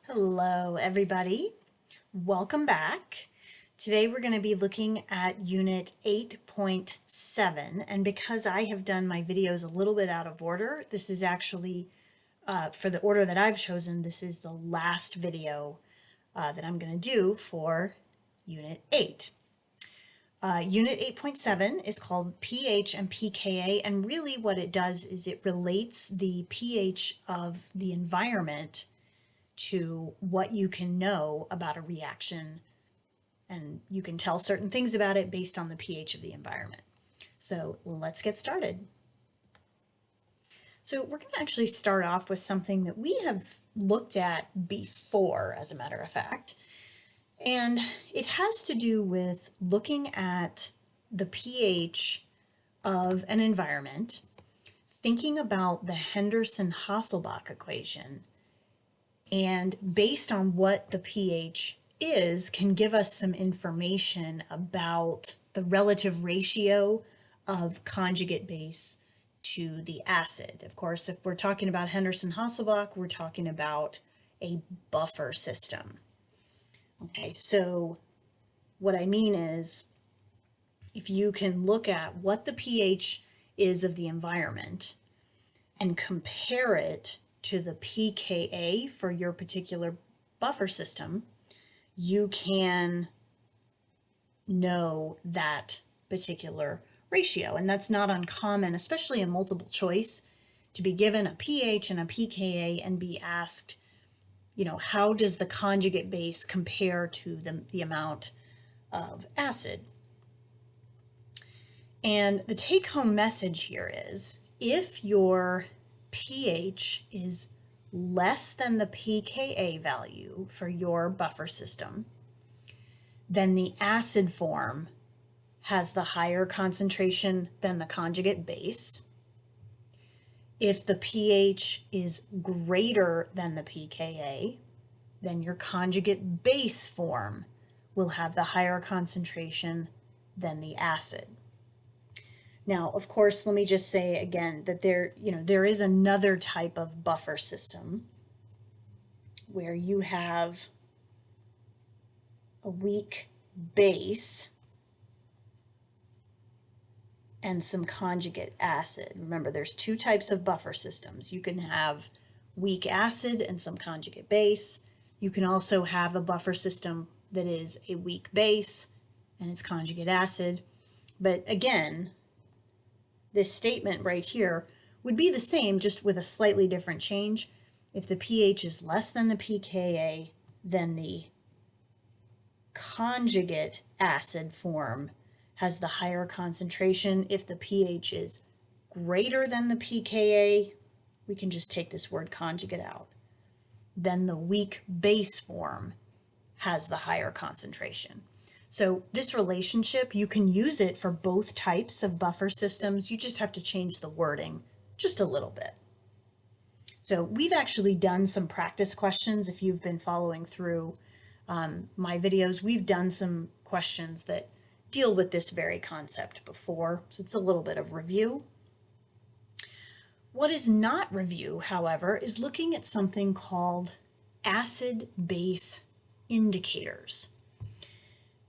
Hello, everybody. Welcome back. Today we're going to be looking at Unit 8.7, and because I have done my videos a little bit out of order, this is actually, for the order that I've chosen, this is the last video that I'm going to do for Unit 8. Unit 8.7 is called pH and pKa, and really what it does is it relates the pH of the environment to what you can know about a reaction, and you can tell certain things about it based on the pH of the environment. So let's get started. So we're going to actually start off with something that we have looked at before, as a matter of fact, and it has to do with looking at the pH of an environment, thinking about the Henderson-Hasselbalch equation, and based on what the pH is, can give us some information about the relative ratio of conjugate base to the acid. Of course, if we're talking about Henderson-Hasselbalch, we're talking about a buffer system. Okay, so what I mean is, if you can look at what the pH is of the environment and compare it to the pKa for your particular buffer system, you can know that particular ratio. And that's not uncommon, especially in multiple choice, to be given a pH and a pKa and be asked, how does the conjugate base compare to the amount of acid? And the take-home message here is, if your pH is less than the pKa value for your buffer system, then the acid form has the higher concentration than the conjugate base. If the pH is greater than the pKa, then your conjugate base form will have the higher concentration than the acid. Now, of course, let me just say again that there is another type of buffer system where you have a weak base and some conjugate acid. Remember, there's two types of buffer systems. You can have weak acid and some conjugate base. You can also have a buffer system that is a weak base and it's conjugate acid. But again, this statement right here would be the same, just with a slightly different change. If the pH is less than the pKa, then the conjugate acid form has the higher concentration. If the pH is greater than the pKa, we can just take this word conjugate out. Then the weak base form has the higher concentration. So this relationship, you can use it for both types of buffer systems. You just have to change the wording just a little bit. So we've actually done some practice questions. If you've been following through my videos, we've done some questions that deal with this very concept before. So it's a little bit of review. What is not review, however, is looking at something called acid-base indicators.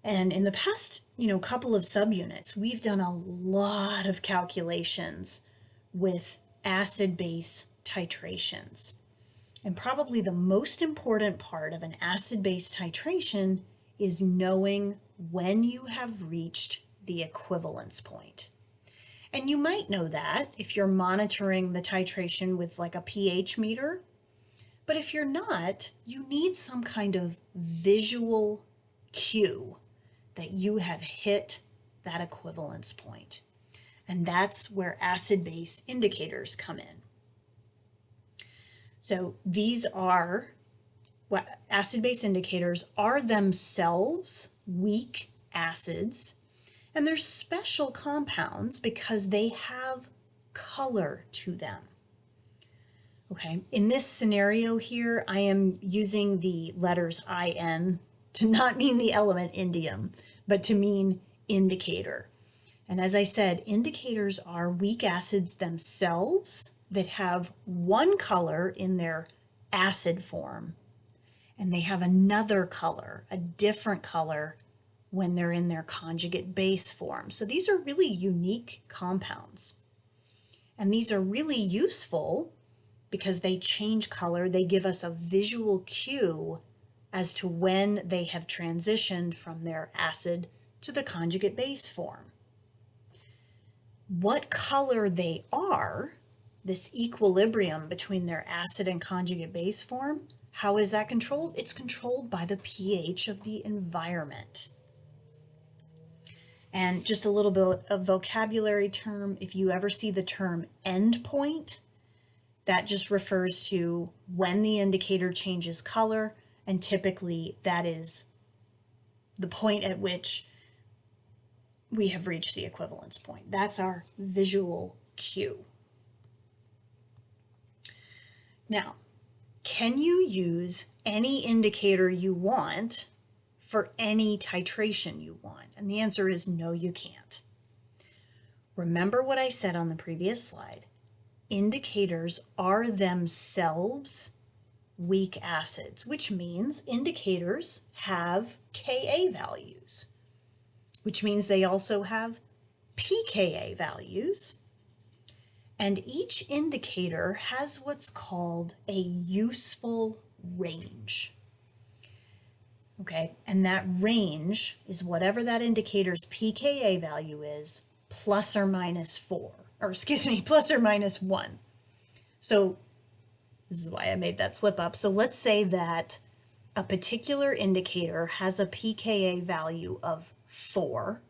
And in the past, couple of subunits, we've done a lot of calculations with acid-base titrations. And probably the most important part of an acid-base titration is knowing when you have reached the equivalence point. And you might know that if you're monitoring the titration with like a pH meter. But if you're not, you need some kind of visual cue that you have hit that equivalence point. And that's where acid-base indicators come in. So these are what acid-base indicators are themselves weak acids, and they're special compounds because they have color to them. Okay, in this scenario here, I am using the letters IN to not mean the element indium, but to mean indicator. And as I said, indicators are weak acids themselves that have one color in their acid form and they have another color, a different color, when they're in their conjugate base form. So these are really unique compounds. And these are really useful because they change color. They give us a visual cue as to when they have transitioned from their acid to the conjugate base form. What color they are, this equilibrium between their acid and conjugate base form, how is that controlled? It's controlled by the pH of the environment. And just a little bit of vocabulary term, if you ever see the term endpoint, that just refers to when the indicator changes color, and typically that is the point at which we have reached the equivalence point. That's our visual cue. Now, can you use any indicator you want for any titration you want? And the answer is no, you can't. Remember what I said on the previous slide. Indicators are themselves weak acids, which means indicators have Ka values, which means they also have pKa values. And each indicator has what's called a useful range. Okay, and that range is whatever that indicator's pKa value is, plus or minus 4, or excuse me, plus or minus 1. So this is why I made that slip up. So let's say that a particular indicator has a pKa value of 4.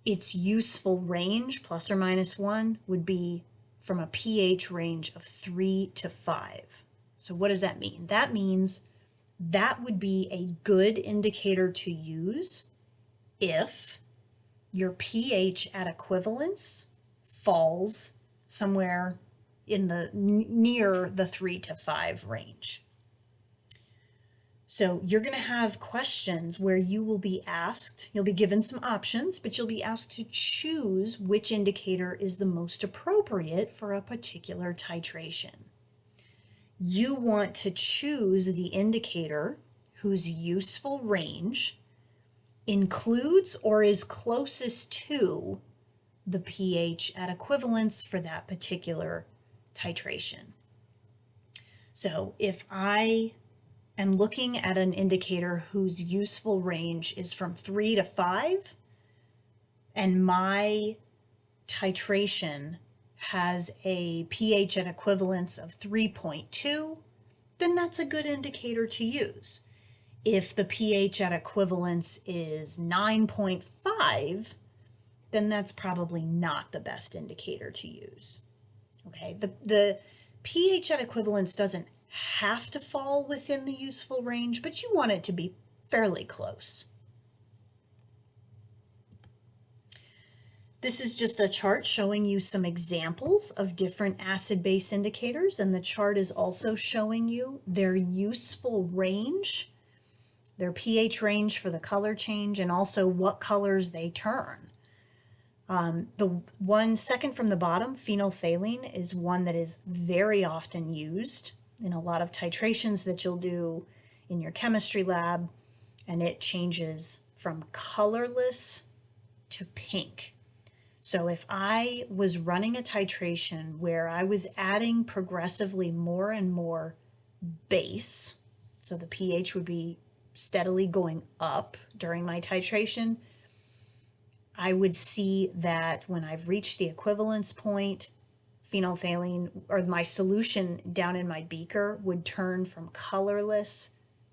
Its useful range, plus or minus 1, would be from a pH range of 3 to 5. So what does that mean? That means that would be a good indicator to use if your pH at equivalence falls somewhere in the near the 3 to 5 range. So you're going to have questions where you will be asked, you'll be given some options, but you'll be asked to choose which indicator is the most appropriate for a particular titration. You want to choose the indicator whose useful range includes or is closest to the pH at equivalence for that particular titration. So if I am looking at an indicator whose useful range is from 3 to 5, and my titration has a pH at equivalence of 3.2, then that's a good indicator to use. If the pH at equivalence is 9.5, then that's probably not the best indicator to use. Okay, the pH at equivalence doesn't have to fall within the useful range, but you want it to be fairly close. This is just a chart showing you some examples of different acid-base indicators, and the chart is also showing you their useful range, their pH range for the color change, and also what colors they turn. The one second from the bottom, phenolphthalein, is one that is very often used in a lot of titrations that you'll do in your chemistry lab, and it changes from colorless to pink. So if I was running a titration where I was adding progressively more and more base, so the pH would be steadily going up during my titration, I would see that when I've reached the equivalence point, phenolphthalein, or my solution down in my beaker, would turn from colorless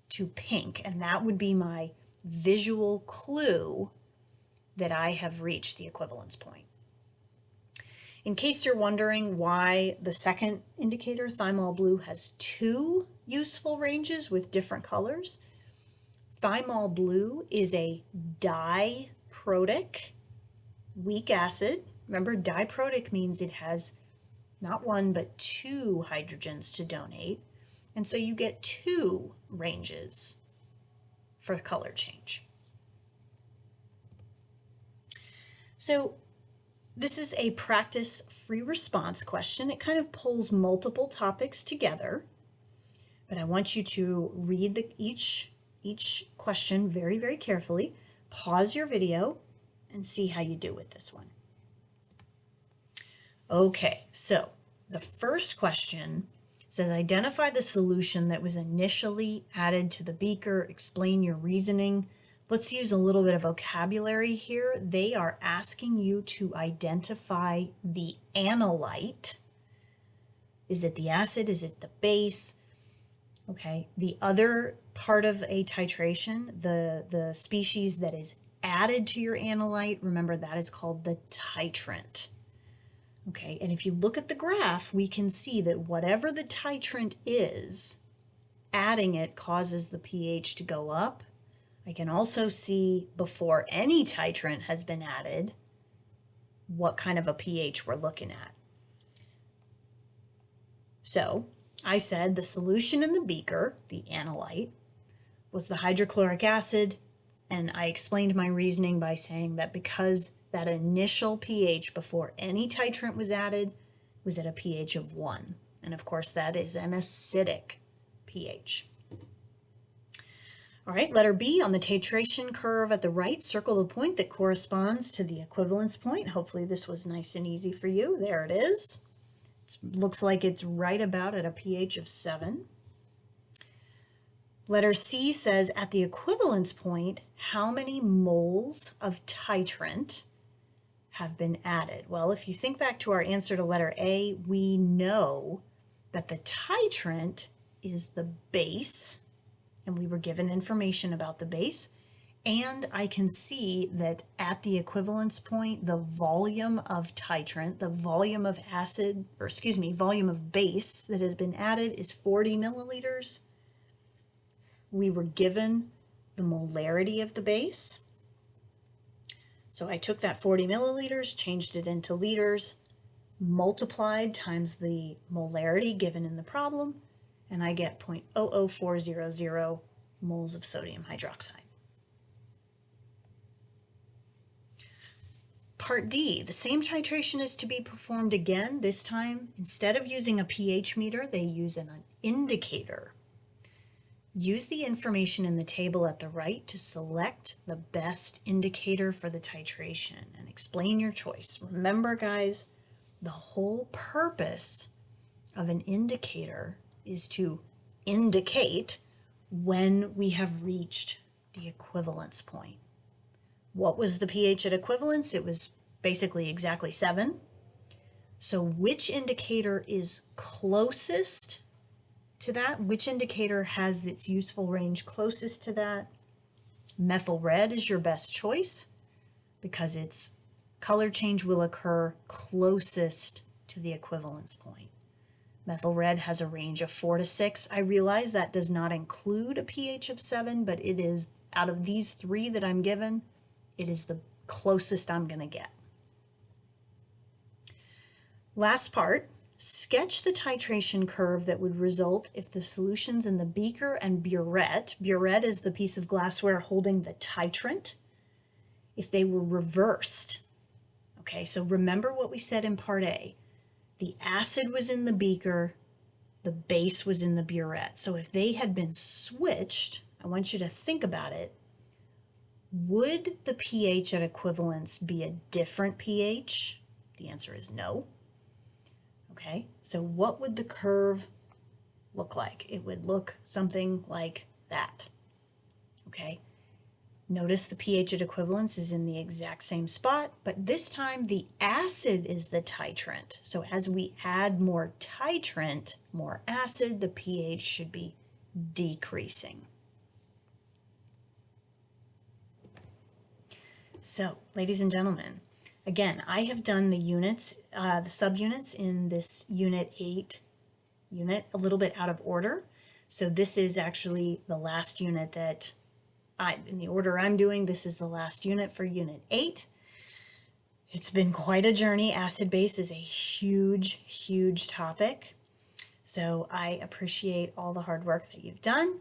to pink, and that would be my visual clue that I have reached the equivalence point. In case you're wondering why the second indicator, thymol blue, has 2 useful ranges with different colors, thymol blue is a diprotic weak acid. Remember, diprotic means it has not 1 but 2 hydrogens to donate, and so you get 2 ranges for color change. So this is a practice free response question. It kind of pulls multiple topics together. but I want you to read each question very, very carefully. Pause your video and see how you do with this one. Okay, so the first question says, identify the solution that was initially added to the beaker. Explain your reasoning. Let's use a little bit of vocabulary here. They are asking you to identify the analyte. Is it the acid? Is it the base? Okay, the other part of a titration, the species that is added to your analyte, remember that is called the titrant. Okay, and if you look at the graph, we can see that whatever the titrant is, adding it causes the pH to go up. I can also see before any titrant has been added, what kind of a pH we're looking at. So I said the solution in the beaker, the analyte, was the hydrochloric acid, and I explained my reasoning by saying that because that initial pH before any titrant was added was at a pH of 1. And of course that is an acidic pH. All right, letter B, on the titration curve at the right, circle the point that corresponds to the equivalence point. Hopefully this was nice and easy for you. There it is. It looks like it's right about at a pH of 7. Letter C says, at the equivalence point, how many moles of titrant have been added? Well, if you think back to our answer to letter A, we know that the titrant is the base, and we were given information about the base, and I can see that at the equivalence point, the volume of titrant, the volume of acid, or excuse me, volume of base that has been added is 40 milliliters. We were given the molarity of the base. So I took that 40 milliliters, changed it into liters, multiplied times the molarity given in the problem, and I get 0.00400 moles of sodium hydroxide. Part D, the same titration is to be performed again. This time, instead of using a pH meter, they use an indicator. Use the information in the table at the right to select the best indicator for the titration and explain your choice. Remember, guys, the whole purpose of an indicator is to indicate when we have reached the equivalence point. What was the pH at equivalence? It was basically exactly 7. So which indicator is closest to that? Which indicator has its useful range closest to that? Methyl red is your best choice because its color change will occur closest to the equivalence point. Methyl red has a range of 4 to 6. I realize that does not include a pH of 7, but it is, out of these 3 that I'm given, it is the closest I'm going to get. Last part, sketch the titration curve that would result if the solutions in the beaker and burette is the piece of glassware holding the titrant, if they were reversed. Okay, so remember what we said in part A. The acid was in the beaker, the base was in the burette. So if they had been switched, I want you to think about it. Would the pH at equivalence be a different pH? The answer is no. Okay, so what would the curve look like? It would look something like that. Okay, notice the pH at equivalence is in the exact same spot, but this time the acid is the titrant. So as we add more titrant, more acid, the pH should be decreasing. So, ladies and gentlemen, again, I have done the units, the subunits in this Unit 8 unit a little bit out of order. So this is actually the last unit that in the order I'm doing, this is the last unit for Unit 8. It's been quite a journey. Acid base is a huge, huge topic. So I appreciate all the hard work that you've done.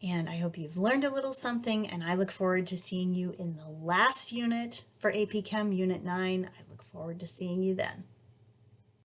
And I hope you've learned a little something, and I look forward to seeing you in the last unit for AP Chem, Unit 9. I look forward to seeing you then.